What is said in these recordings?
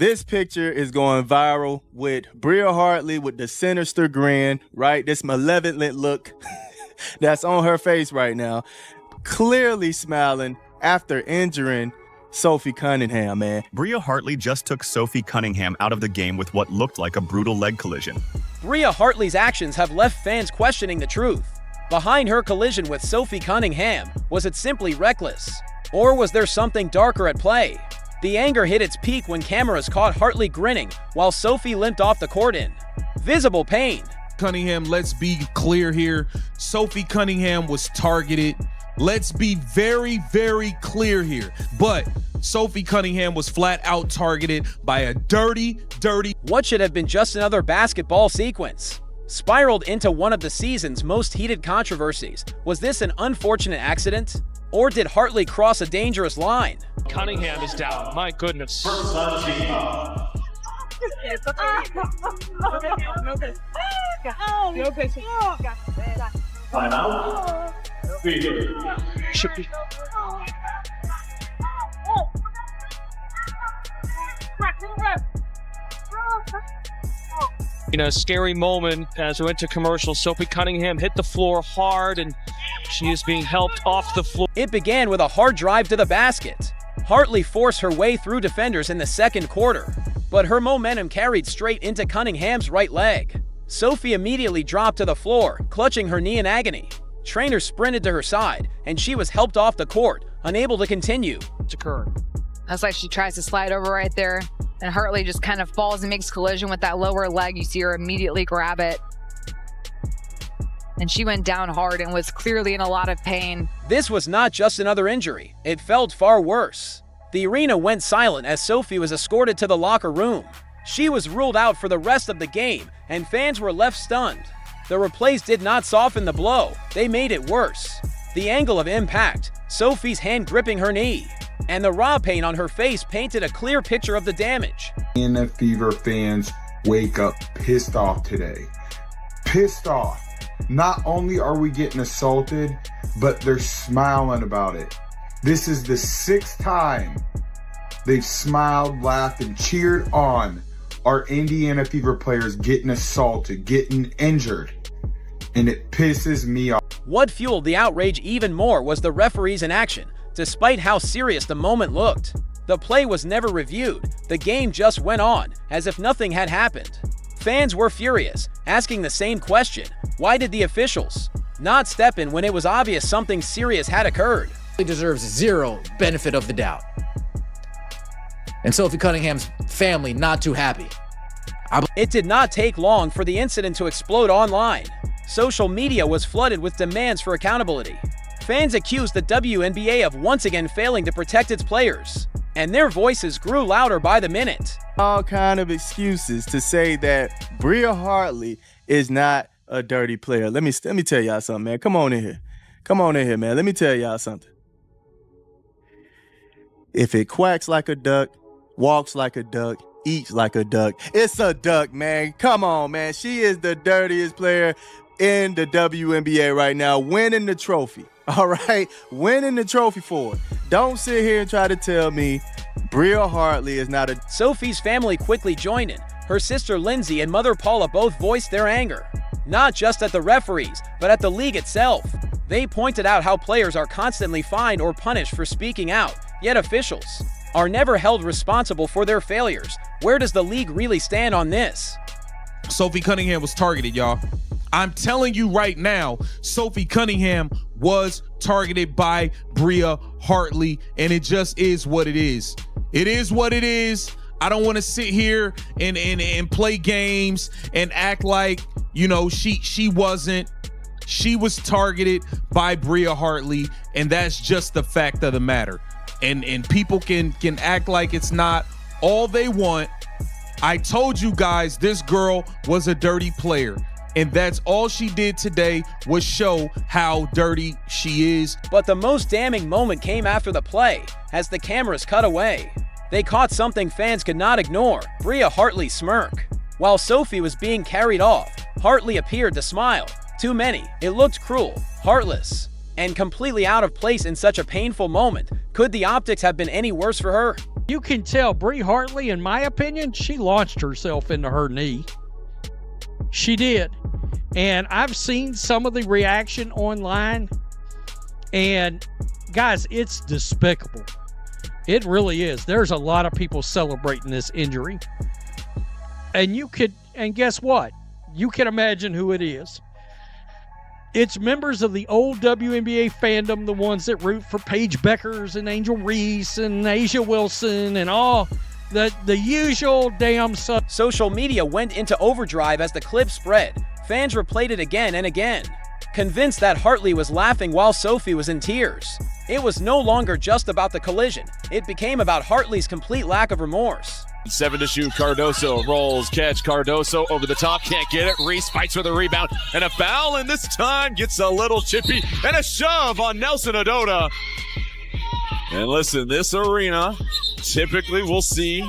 This picture is going viral with Bria Hartley with the sinister grin, right? This malevolent look that's on her face right now, clearly smiling after injuring Sophie Cunningham, man. Bria Hartley just took Sophie Cunningham out of the game with what looked like a brutal leg collision. Bria Hartley's actions have left fans questioning the truth. Behind her collision with Sophie Cunningham, was it simply reckless? Or was there something darker at play? The anger hit its peak when cameras caught Hartley grinning while Sophie limped off the court in visible pain. Cunningham, let's be clear here. Sophie Cunningham was targeted. Let's be very, very clear here. But Sophie Cunningham was flat out targeted by a dirty. What should have been just another basketball sequence spiraled into one of the season's most heated controversies. Was this an unfortunate accident? Or did Hartley cross a dangerous line? Cunningham is down. My goodness. Should be. In a scary moment as we went to commercial, Sophie Cunningham hit the floor hard and she is being helped off the floor. It began with a hard drive to the basket. Hartley forced her way through defenders in the second quarter, but her momentum carried straight into Cunningham's right leg. Sophie immediately dropped to the floor, clutching her knee in agony. Trainers sprinted to her side, and she was helped off the court, unable to continue. It's occurred. That's like she tries to slide over right there, and Hartley just kind of falls and makes collision with that lower leg. You see her immediately grab it. And she went down hard and was clearly in a lot of pain. This was not just another injury. It felt far worse. The arena went silent as Sophie was escorted to the locker room. She was ruled out for the rest of the game, and fans were left stunned. The replays did not soften the blow. They made it worse. The angle of impact, Sophie's hand gripping her knee, and the raw pain on her face painted a clear picture of the damage. WNBA Fever fans wake up pissed off today. Pissed off. Not only are we getting assaulted, but they're smiling about it. This is the 6th time they've smiled, laughed, and cheered on our Indiana Fever players getting assaulted, getting injured. And it pisses me off. What fueled the outrage even more was the referee's inaction. Despite how serious the moment looked, the play was never reviewed. The game just went on, as if nothing had happened. Fans were furious, asking the same question. Why did the officials not step in when it was obvious something serious had occurred? He deserves zero benefit of the doubt. And Sophie Cunningham's family not too happy. It did not take long for the incident to explode online. Social media was flooded with demands for accountability. Fans accused the WNBA of once again failing to protect its players, and their voices grew louder by the minute. All kind of excuses to say that Bria Hartley is not a dirty player. Let me tell y'all something, man. Come on in here, man. Let me tell y'all something. If it quacks like a duck, walks like a duck, eats like a duck, it's a duck, man. Come on, man. She is the dirtiest player in the WNBA right now, winning the trophy. All right, winning the trophy for her. Don't sit here and try to tell me Bria Hartley is not a... Sophie's family quickly joined in. Her sister Lindsay and mother Paula both voiced their anger, not just at the referees, but at the league itself. They pointed out how players are constantly fined or punished for speaking out, yet officials are never held responsible for their failures. Where does the league really stand on this? Sophie Cunningham was targeted, y'all. I'm telling you right now, Sophie Cunningham was targeted by Bria Hartley, and it just is what it is. It is what it is. I don't want to sit here and play games and act like, you know, she wasn't. She was targeted by Bria Hartley, and that's just the fact of the matter. And people can act like it's not all they want. I told you guys this girl was a dirty player. And that's all she did today was show how dirty she is. But the most damning moment came after the play, as the cameras cut away. They caught something fans could not ignore, Bria Hartley's smirk. While Sophie was being carried off, Hartley appeared to smile. To many, it looked cruel, heartless, and completely out of place in such a painful moment. Could the optics have been any worse for her? You can tell Brie Hartley, in my opinion, she launched herself into her knee. She did. And I've seen some of the reaction online. And guys, it's despicable. It really is. There's a lot of people celebrating this injury. And guess what? You can imagine who it is. It's members of the old WNBA fandom, the ones that root for Paige Beckers and Angel Reese and Asia Wilson and all the usual damn stuff. Social media went into overdrive as the clip spread. Fans replayed it again and again, convinced that Hartley was laughing while Sophie was in tears. It was no longer just about the collision. It became about Hartley's complete lack of remorse. 7 to shoot. Cardoso rolls, catch. Cardoso over the top, can't get it. Reese fights for the rebound and a foul, and this time gets a little chippy and a shove on Nelson Adota. And listen, this arena, typically we'll see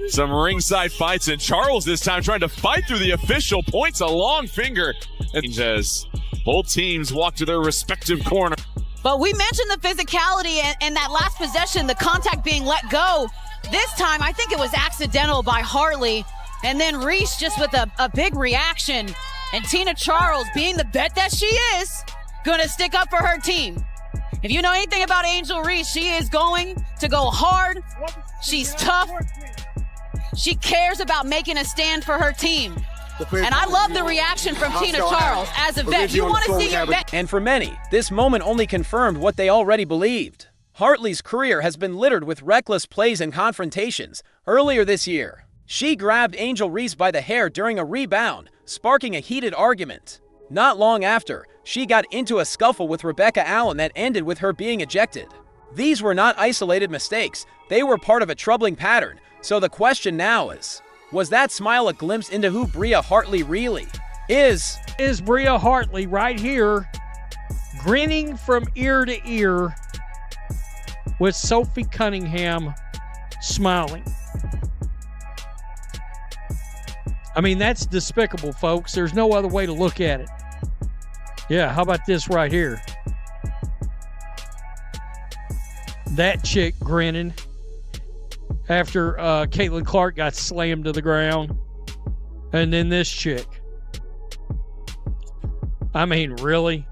some ringside fights, and Charles this time trying to fight through the official, points a long finger as both teams walk to their respective corner. But we mentioned the physicality and that last possession, the contact being let go. This time, I think it was accidental by Hartley. And then Reese just with a big reaction. And Tina Charles, being the vet that she is, gonna stick up for her team. If you know anything about Angel Reese, she is going to go hard. She's tough. She cares about making a stand for her team. And I love the reaction from Tina Charles as a vet. You want to see your vet. And for many, this moment only confirmed what they already believed. Hartley's career has been littered with reckless plays and confrontations. Earlier this year, she grabbed Angel Reese by the hair during a rebound, sparking a heated argument. Not long after, she got into a scuffle with Rebecca Allen that ended with her being ejected. These were not isolated mistakes. They were part of a troubling pattern. So the question now is, was that smile a glimpse into who Bria Hartley really is? Is Bria Hartley right here, grinning from ear to ear with Sophie Cunningham smiling? I mean, that's despicable, folks. There's no other way to look at it. Yeah, how about this right here? That chick grinning after Caitlin Clark got slammed to the ground. And then this chick. I mean, really?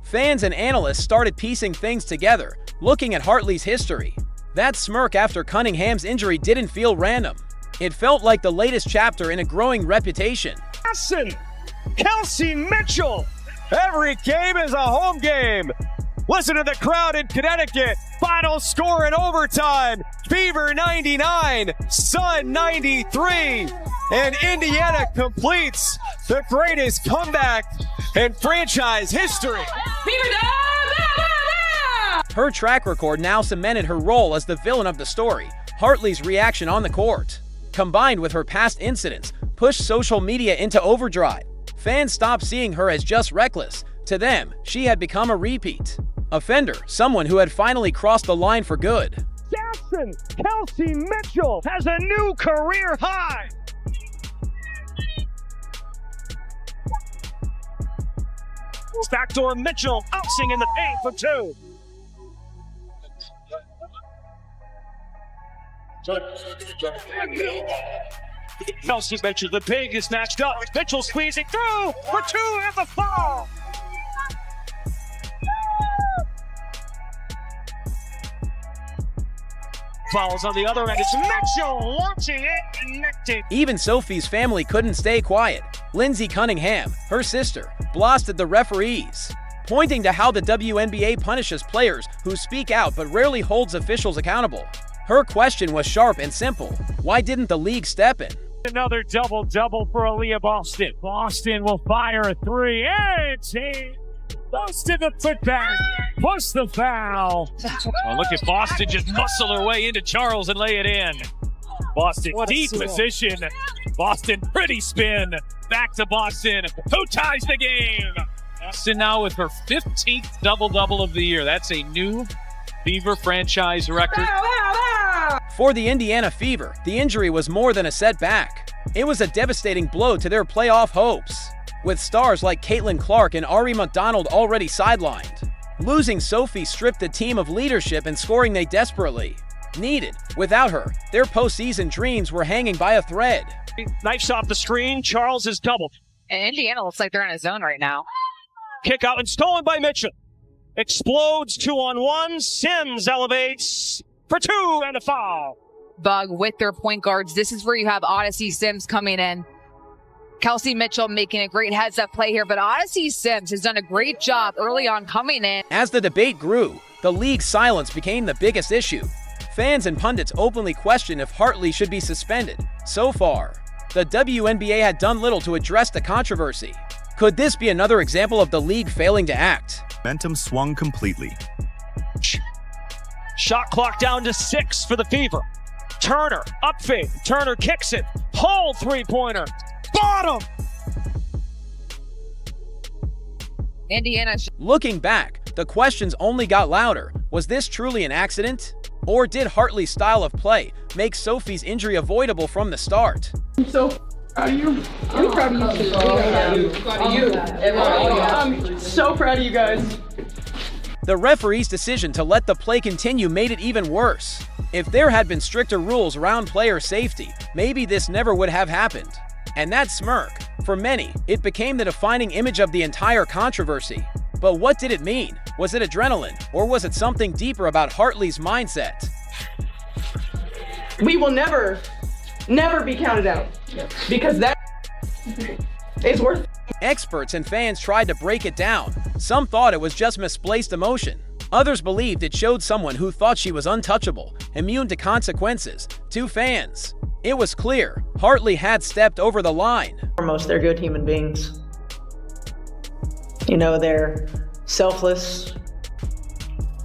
Fans and analysts started piecing things together, looking at Hartley's history. That smirk after Cunningham's injury didn't feel random. It felt like the latest chapter in a growing reputation. Kelsey Mitchell! Every game is a home game! Listen to the crowd in Connecticut. Final score in overtime. Fever 99, Sun 93. And Indiana completes the greatest comeback in franchise history. Her track record now cemented her role as the villain of the story. Hartley's reaction on the court, combined with her past incidents, pushed social media into overdrive. Fans stopped seeing her as just reckless. To them, she had become a repeat offender, someone who had finally crossed the line for good. Jackson Kelsey Mitchell has a new career high. Backdoor Mitchell bouncing in the paint for two. Kelsey Mitchell, the big is snatched up. Mitchell squeezing through for two at the fall. Fouls on the other end. It's Mitchell launching it, connecting. Even Sophie's family couldn't stay quiet. Lindsay Cunningham, her sister, blasted the referees, pointing to how the WNBA punishes players who speak out but rarely holds officials accountable. Her question was sharp and simple. Why didn't the league step in? Another double-double for Aaliyah Boston. Boston will fire a three. And Boston the putback. Plus the foul. Oh, look at Boston just muscle her way into Charles and lay it in. Boston deep position. Boston pretty spin. Back to Boston. Who ties the game? Boston now with her 15th double-double of the year. That's a new Fever franchise record. For the Indiana Fever, the injury was more than a setback. It was a devastating blow to their playoff hopes. With stars like Caitlin Clark and Ari McDonald already sidelined, Losing Sophie stripped the team of leadership and scoring they desperately needed. Without her, their postseason dreams were hanging by a thread. Knifes off the screen. Charles is doubled. And Indiana looks like they're in a zone right now. Kick out and stolen by Mitchell. Explodes 2-on-1. Sims elevates for 2 and a foul. Bug with their point guards. This is where you have Odyssey Sims coming in. Kelsey Mitchell making a great heads-up play here, but Odyssey Sims has done a great job early on coming in. As the debate grew, the league's silence became the biggest issue. Fans and pundits openly questioned if Hartley should be suspended. So far, the WNBA had done little to address the controversy. Could this be another example of the league failing to act? Momentum swung completely. Shot clock down to 6 for the Fever. Turner, up fade. Turner kicks it. Pull three-pointer. Bottom! Indiana. Looking back, the questions only got louder. Was this truly an accident? Or did Hartley's style of play make Sophie's injury avoidable from the start? I'm so proud of you. I'm proud of you. Proud of you. I'm so proud of you guys. The referee's decision to let the play continue made it even worse. If there had been stricter rules around player safety, maybe this never would have happened. And that smirk, for many, it became the defining image of the entire controversy. But what did it mean? Was it adrenaline, or was it something deeper about Hartley's mindset? We will never be counted out, because that is worth it. Experts and fans tried to break it down. Some thought it was just misplaced emotion. Others believed it showed someone who thought she was untouchable, immune to consequences. To fans, it was clear Hartley had stepped over the line. Foremost, they're good human beings. You know, they're selfless,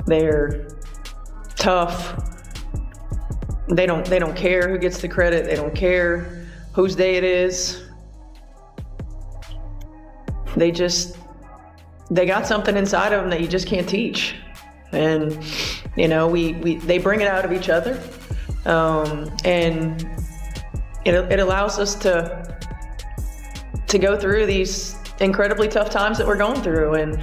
they're tough, they don't care who gets the credit, they don't care whose day it is. They got something inside of them that you just can't teach. And, you know, they bring it out of each other. And it allows us to go through these incredibly tough times that we're going through, and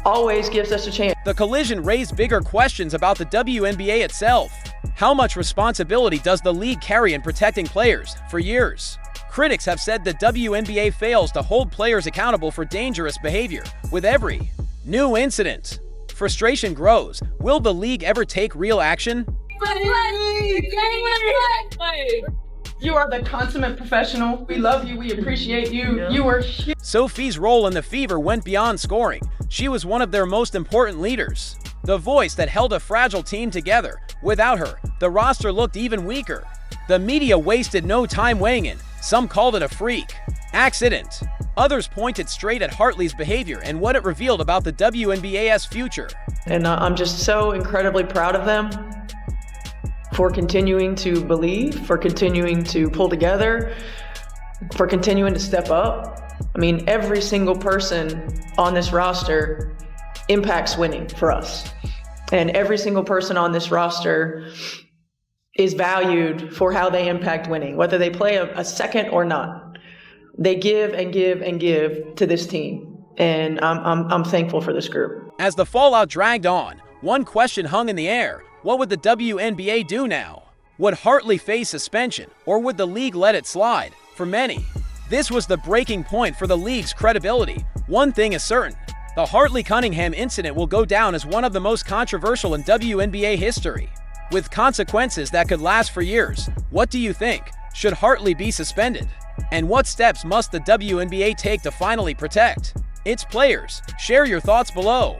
always gives us a chance. The collision raised bigger questions about the WNBA itself. How much responsibility does the league carry in protecting players? For years, critics have said the WNBA fails to hold players accountable for dangerous behavior. With every new incident, frustration grows. Will the league ever take real action? You are the consummate professional. We love you. We appreciate you. You were huge. Sophie's role in the Fever went beyond scoring. She was one of their most important leaders, the voice that held a fragile team together. Without her, the roster looked even weaker. The media wasted no time weighing in. Some called it a freak accident. Others pointed straight at Hartley's behavior and what it revealed about the WNBA's future. And I'm just so incredibly proud of them for continuing to believe, for continuing to pull together, for continuing to step up. I mean, every single person on this roster impacts winning for us. And every single person on this roster is valued for how they impact winning, whether they play a second or not. They give and give and give to this team. And I'm thankful for this group. As the fallout dragged on, one question hung in the air. What would the WNBA do now? Would Hartley face suspension, or would the league let it slide? For many, this was the breaking point for the league's credibility. One thing is certain, the Hartley Cunningham incident will go down as one of the most controversial in WNBA history, with consequences that could last for years. What do you think? Should Hartley be suspended? And what steps must the WNBA take to finally protect its players? Share your thoughts below.